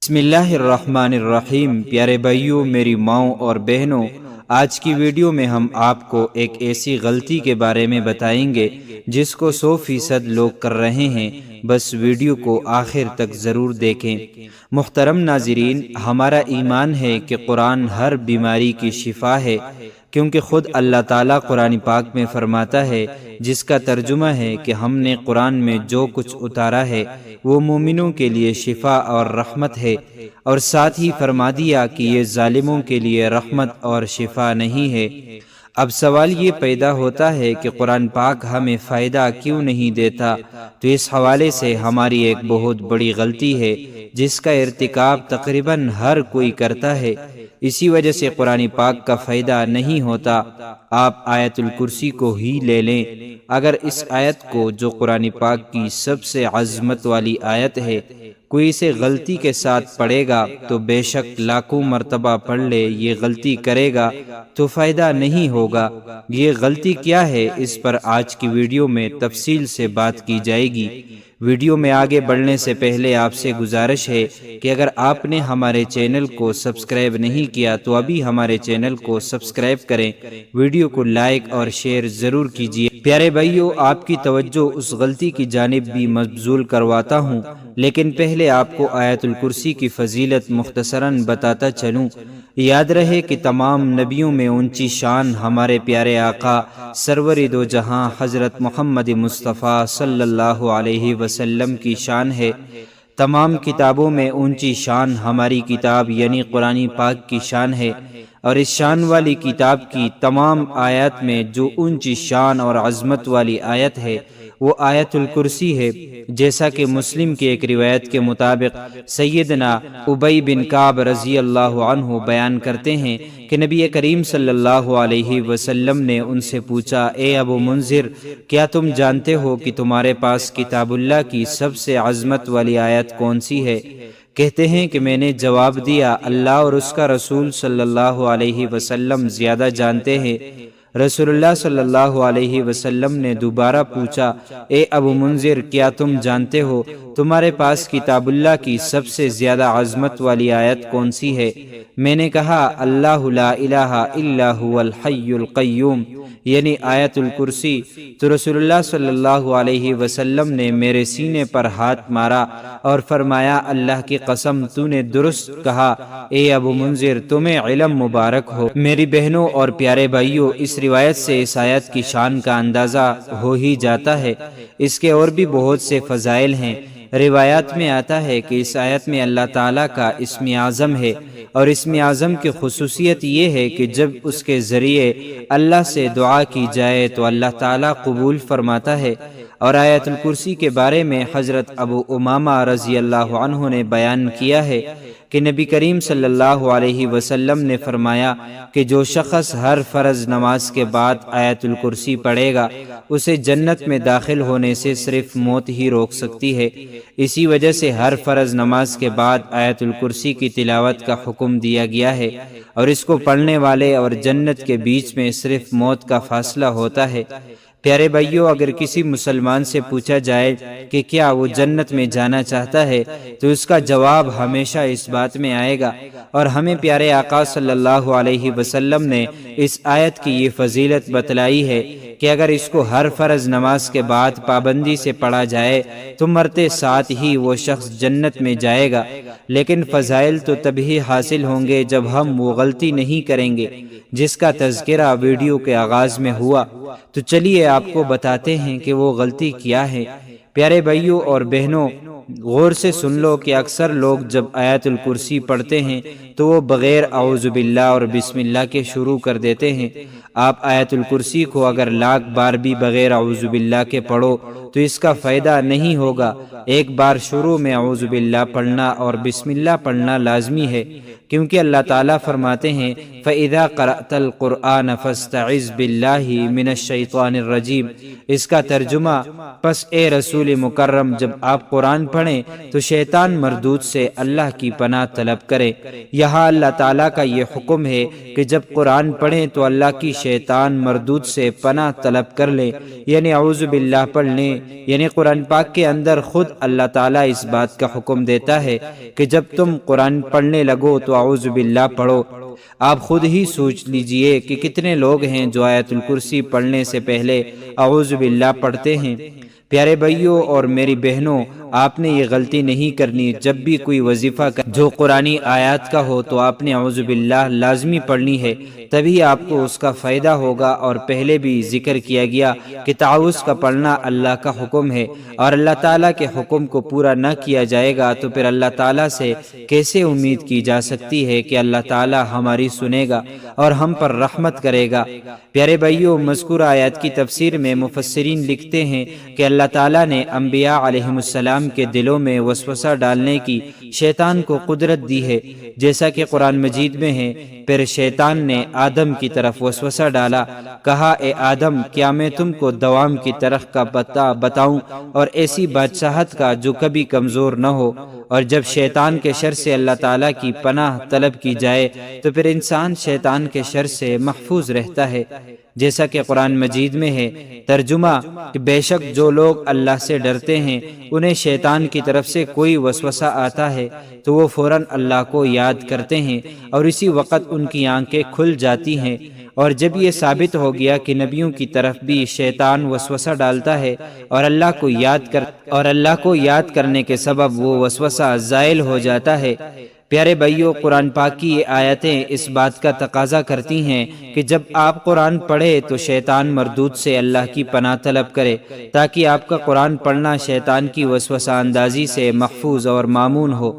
بسم اللہ الرحمن الرحیم۔ پیارے بھائیوں، میری ماؤں اور بہنوں، آج کی ویڈیو میں ہم آپ کو ایک ایسی غلطی کے بارے میں بتائیں گے جس کو 100% لوگ کر رہے ہیں۔ بس ویڈیو کو آخر تک ضرور دیکھیں۔ محترم ناظرین، ہمارا ایمان ہے کہ قرآن ہر بیماری کی شفا ہے، کیونکہ خود اللہ تعالیٰ قرآن پاک میں فرماتا ہے، جس کا ترجمہ ہے کہ ہم نے قرآن میں جو کچھ اتارا ہے وہ مومنوں کے لیے شفا اور رحمت ہے، اور ساتھ ہی فرما دیا کہ یہ ظالموں کے لیے رحمت اور شفا نہیں ہے۔ اب سوال یہ پیدا ہوتا ہے کہ قرآن پاک ہمیں فائدہ کیوں نہیں دیتا؟ تو اس حوالے سے ہماری ایک بہت بڑی غلطی ہے جس کا ارتکاب تقریباً ہر کوئی کرتا ہے۔ اسی وجہ سے قرآن پاک کا فائدہ نہیں ہوتا۔ آپ آیت الکرسی کو ہی لے لیں۔ اگر اس آیت کو، جو قرآن پاک کی سب سے عظمت والی آیت ہے، کوئی اسے غلطی کے ساتھ پڑھے گا تو بے شک لاکھوں مرتبہ پڑھ لے، یہ غلطی کرے گا تو فائدہ نہیں ہوگا۔ یہ غلطی کیا ہے، اس پر آج کی ویڈیو میں تفصیل سے بات کی جائے گی۔ ویڈیو میں آگے بڑھنے سے پہلے آپ سے گزارش ہے کہ اگر آپ نے ہمارے چینل کو سبسکرائب نہیں کیا تو ابھی ہمارے چینل کو سبسکرائب کریں، ویڈیو کو لائک اور شیئر ضرور کیجیے۔ پیارے بھائیوں، آپ کی توجہ اس غلطی کی جانب بھی مبذول کرواتا ہوں، لیکن پہلے آپ کو آیت الکرسی کی فضیلت مختصراً بتاتا چلوں۔ یاد رہے کہ تمام نبیوں میں اونچی شان ہمارے پیارے آقا سرور دو جہاں حضرت محمد مصطفیٰ صلی اللہ علیہ وسلم کی شان ہے۔ تمام کتابوں میں اونچی شان ہماری کتاب یعنی قرآن پاک کی شان ہے، اور اس شان والی کتاب کی تمام آیات میں جو اونچی شان اور عظمت والی آیت ہے وہ آیت الکرسی ہے۔ جیسا کہ مسلم کی ایک روایت کے مطابق سیدنا ابی بن کعب رضی اللہ عنہ بیان کرتے ہیں کہ نبی کریم صلی اللہ علیہ وسلم نے ان سے پوچھا، اے ابو منذر، کیا تم جانتے ہو کہ تمہارے پاس کتاب اللہ کی سب سے عظمت والی آیت کون سی ہے؟ کہتے ہیں کہ میں نے جواب دیا، اللہ اور اس کا رسول صلی اللہ علیہ وسلم زیادہ جانتے ہیں۔ رسول اللہ صلی اللہ علیہ وسلم نے دوبارہ پوچھا، اے ابو منذر، کیا تم جانتے ہو تمہارے پاس کتاب اللہ کی سب سے زیادہ عظمت والی آیت کون سی ہے؟ میں نے کہا، اللہ لا الہ الا هو الحی القیوم، یعنی آیت الکرسی۔ تو رسول اللہ صلی اللہ علیہ وسلم نے میرے سینے پر ہاتھ مارا اور فرمایا، اللہ کی قسم، تو نے درست کہا اے ابو منذر، تمہیں علم مبارک ہو۔ میری بہنوں اور پیارے بھائیوں، اس روایت سے اس آیت کی شان کا اندازہ ہو ہی جاتا ہے۔ اس کے اور بھی بہت سے فضائل ہیں۔ روایات میں آتا ہے کہ اس آیت میں اللہ تعالیٰ کا اسم اعظم ہے، اور اسم اعظم کی خصوصیت یہ ہے کہ جب اس کے ذریعے اللہ سے دعا کی جائے تو اللہ تعالیٰ قبول فرماتا ہے۔ اور آیت الکرسی کے بارے میں حضرت ابو امامہ رضی اللہ عنہ نے بیان کیا ہے کہ نبی کریم صلی اللہ علیہ وسلم نے فرمایا کہ جو شخص ہر فرض نماز کے بعد آیت الکرسی پڑھے گا، اسے جنت میں داخل ہونے سے صرف موت ہی روک سکتی ہے۔ اسی وجہ سے ہر فرض نماز کے بعد آیت الکرسی کی تلاوت کا حکم دیا گیا ہے، اور اس کو پڑھنے والے اور جنت کے بیچ میں صرف موت کا فاصلہ ہوتا ہے۔ پیارے بھائیوں، اگر کسی مسلمان سے پوچھا جائے کہ کیا وہ جنت میں جانا چاہتا ہے تو اس کا جواب ہمیشہ اس بات میں آئے گا، اور ہمیں پیارے آقا صلی اللہ علیہ وسلم نے اس آیت کی یہ فضیلت بتلائی ہے کہ اگر اس کو ہر فرض نماز کے بعد پابندی سے پڑھا جائے تو مرتے ساتھ ہی وہ شخص جنت میں جائے گا۔ لیکن فضائل تو تبھی حاصل ہوں گے جب ہم وہ غلطی نہیں کریں گے جس کا تذکرہ ویڈیو کے آغاز میں ہوا۔ تو چلیے آپ کو بتاتے ہیں کہ وہ غلطی کیا ہے۔ پیارے بھائیوں اور بہنوں، غور سے سن لو کہ اکثر لوگ جب آیت الکرسی پڑھتے ہیں تو وہ بغیر اعوذ باللہ اور بسم اللہ کے شروع کر دیتے ہیں۔ آپ آیت الکرسی کو اگر لاکھ بار بھی بغیر اعوذ باللہ کے پڑھو تو اس کا فائدہ نہیں ہوگا۔ ایک بار شروع میں اعوذ باللہ پڑھنا اور بسم اللہ پڑھنا لازمی ہے، کیونکہ اللہ تعالیٰ فرماتے ہیں، فَإِذَا قَرَأْتَ الْقُرْآنَ فَاسْتَعِذْ بِاللَّهِ مِنَ الشَّيْطَانِ الرَّجِيمِ۔ اس کا ترجمہ، پس اے رسول مکرم، جب آپ قرآن پڑھیں تو شیطان مردود سے اللہ کی پناہ طلب کریں۔ یہاں اللہ تعالیٰ کا یہ حکم ہے کہ جب قرآن پڑھیں تو اللہ کی شیطان مردود سے پناہ طلب کر لیں، یعنی اعوذ باللہ پڑھ لیں۔ یعنی قرآن پاک کے اندر خود اللہ تعالیٰ اس بات کا حکم دیتا ہے کہ جب تم قرآن پڑھنے لگو تو اعوذ باللہ پڑھو۔ آپ خود ہی سوچ لیجئے کہ کتنے لوگ ہیں جو آیت الکرسی پڑھنے سے پہلے اعوذ باللہ پڑھتے ہیں۔ پیارے بھائیوں اور میری بہنوں، آپ نے یہ غلطی نہیں کرنی۔ جب بھی کوئی وظیفہ جو قرآنی آیات کا ہو تو آپ نے اعوذ باللہ لازمی پڑھنی ہے، تبھی آپ کو اس کا فائدہ ہوگا۔ اور پہلے بھی ذکر کیا گیا کہ تعوذ کا پڑھنا اللہ کا حکم ہے، اور اللہ تعالیٰ کے حکم کو پورا نہ کیا جائے گا تو پھر اللہ تعالیٰ سے کیسے امید کی جا سکتی ہے کہ اللہ تعالیٰ ہماری سنے گا اور ہم پر رحمت کرے گا۔ پیارے بھائیوں، مذکورہ آیات کی تفسیر میں مفسرین لکھتے ہیں کہ اللہ تعالیٰ نے انبیاء علیہم السلام کے دلوں میں وسوسہ ڈالنے کی شیطان کو قدرت دی ہے، جیسا کہ قرآن مجید میں ہے۔ پھر شیطان نے آدم کی طرف وسوسہ ڈالا، کہا اے آدم، کیا میں تم کو دوام کی درخت کا پتہ بتاؤں اور ایسی بادشاہت کا جو کبھی کمزور نہ ہو؟ اور جب شیطان کے شر سے اللہ تعالیٰ کی پناہ طلب کی جائے تو پھر انسان شیطان کے شر سے محفوظ رہتا ہے، جیسا کہ قرآن مجید میں ہے۔ ترجمہ کہ بے شک جو لوگ اللہ سے ڈرتے ہیں انہیں شیطان کی طرف سے کوئی وسوسہ آتا ہے تو وہ فوراً اللہ کو یاد کرتے ہیں اور اسی وقت ان کی آنکھیں کھل جاتی ہیں۔ اور جب یہ ثابت ہو گیا کہ نبیوں کی طرف بھی شیطان وسوسہ ڈالتا ہے اور اللہ کو یاد کرنے کے سبب وہ وسوسہ زائل ہو جاتا ہے۔ پیارے بھائیوں، قرآن پاک کی یہ آیتیں اس بات کا تقاضا کرتی ہیں کہ جب آپ قرآن پڑھیں تو شیطان مردود سے اللہ کی پناہ طلب کرے، تاکہ آپ کا قرآن پڑھنا شیطان کی وسوسہ اندازی سے محفوظ اور مامون ہو۔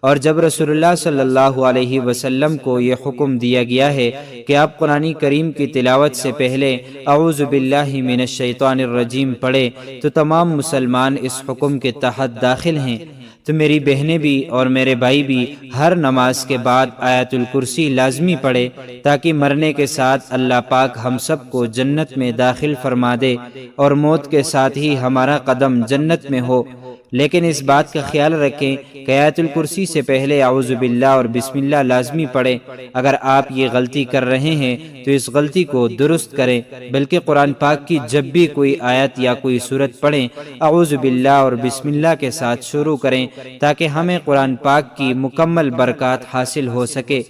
اور جب رسول اللہ صلی اللہ علیہ وسلم کو یہ حکم دیا گیا ہے کہ آپ قرآن کریم کی تلاوت سے پہلے اعوذ باللہ من الشیطان الرجیم پڑھیں تو تمام مسلمان اس حکم کے تحت داخل ہیں۔ تو میری بہنیں بھی اور میرے بھائی بھی ہر نماز کے بعد آیت الکرسی لازمی پڑھے، تاکہ مرنے کے ساتھ اللہ پاک ہم سب کو جنت میں داخل فرما دے اور موت کے ساتھ ہی ہمارا قدم جنت میں ہو۔ لیکن اس بات کا خیال رکھیں کہ آیت الکرسی سے پہلے اعوذ باللہ اور بسم اللہ لازمی پڑھیں۔ اگر آپ یہ غلطی کر رہے ہیں تو اس غلطی کو درست کریں، بلکہ قرآن پاک کی جب بھی کوئی آیت یا کوئی سورت پڑھیں اعوذ باللہ اور بسم اللہ کے ساتھ شروع کریں، تاکہ ہمیں قرآن پاک کی مکمل برکات حاصل ہو سکے۔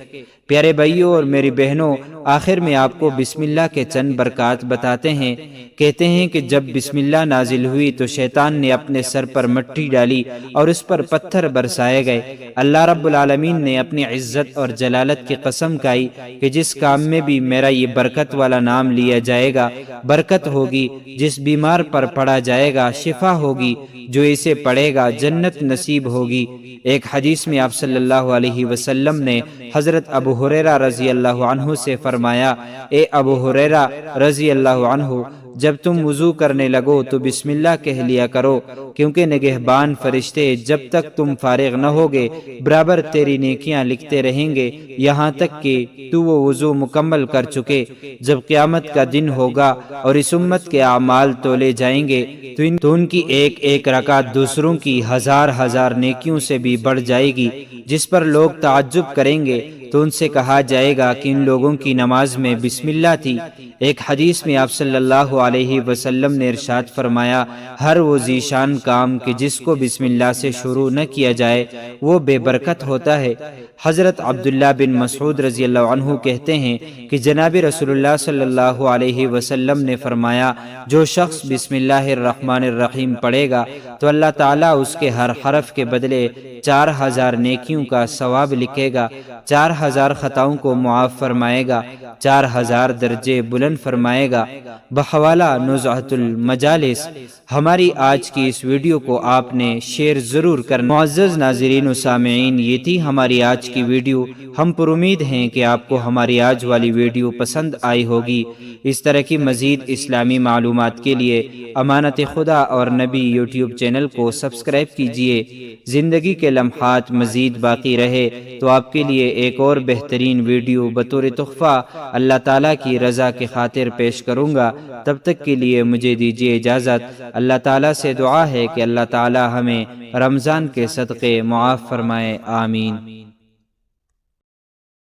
پیارے بھائیوں اور میری بہنوں، آخر میں آپ کو بسم اللہ کے چند برکات بتاتے ہیں۔ کہتے ہیں کہ جب بسم اللہ نازل ہوئی تو شیطان نے اپنے سر پر مٹی ڈالی اور اس پر پتھر برسائے گئے۔ اللہ رب العالمین نے اپنی عزت اور جلالت کی قسم کھائی کہ جس کام میں بھی میرا یہ برکت والا نام لیا جائے گا برکت ہوگی، جس بیمار پر پڑھا جائے گا شفا ہوگی، جو اسے پڑھے گا جنت نصیب ہوگی۔ ایک حدیث میں آپ صلی اللہ علیہ وسلم نے حضرت ابو ہریرہ رضی اللہ عنہ سے فرمایا، اے ابو ہریرہ رضی اللہ عنہ، جب تم وضو کرنے لگو تو بسم اللہ کہہ لیا کرو، کیونکہ نگہبان فرشتے جب تک تم فارغ نہ ہوگے برابر تیری نیکیاں لکھتے رہیں گے، یہاں تک کہ تو وہ وضو مکمل کر چکے۔ جب قیامت کا دن ہوگا اور اس امت کے اعمال تولے جائیں گے تو ان کی ایک ایک رکعت دوسروں کی ہزار ہزار نیکیوں سے بھی بڑھ جائے گی، جس پر لوگ تعجب کریں گے تو ان سے کہا جائے گا کہ ان لوگوں کی نماز میں بسم اللہ تھی۔ ایک حدیث میں آپ صلی اللہ علیہ وسلم نے ارشاد فرمایا، ہر وہ ذیشان کام کہ جس کو بسم اللہ سے شروع نہ کیا جائے وہ بے برکت ہوتا ہے۔ حضرت عبداللہ بن مسعود رضی اللہ عنہ کہتے ہیں کہ جناب رسول اللہ صلی اللہ علیہ وسلم نے فرمایا، جو شخص بسم اللہ الرحمن الرحیم پڑھے گا تو اللہ تعالیٰ اس کے ہر حرف کے بدلے 4000 نیکیوں کا ثواب لکھے گا، 4000 خطاؤں کو معاف فرمائے گا، 4000 درجے بلند فرمائے گا۔ بحوالہ نزہۃ المجالس، ہماری آج کی اس ویڈیو کو آپ نے شیئر ضرور کرنا۔ معزز ناظرین و سامعین، یہ تھی ہماری آج کی ویڈیو۔ ہم پر امید ہیں کہ آپ کو ہماری آج والی ویڈیو پسند آئی ہوگی۔ اس طرح کی مزید اسلامی معلومات کے لیے امانت خدا اور نبی یوٹیوب چینل کو سبسکرائب کیجیے۔ زندگی کے لمحات مزید باقی رہے تو آپ کے لیے ایک اور اور بہترین ویڈیو بطور تحفہ اللہ تعالیٰ کی رضا کی خاطر پیش کروں گا۔ تب تک کے لیے مجھے دیجیے اجازت۔ اللہ تعالیٰ سے دعا ہے کہ اللہ تعالیٰ ہمیں رمضان کے صدقے معاف فرمائے، آمین۔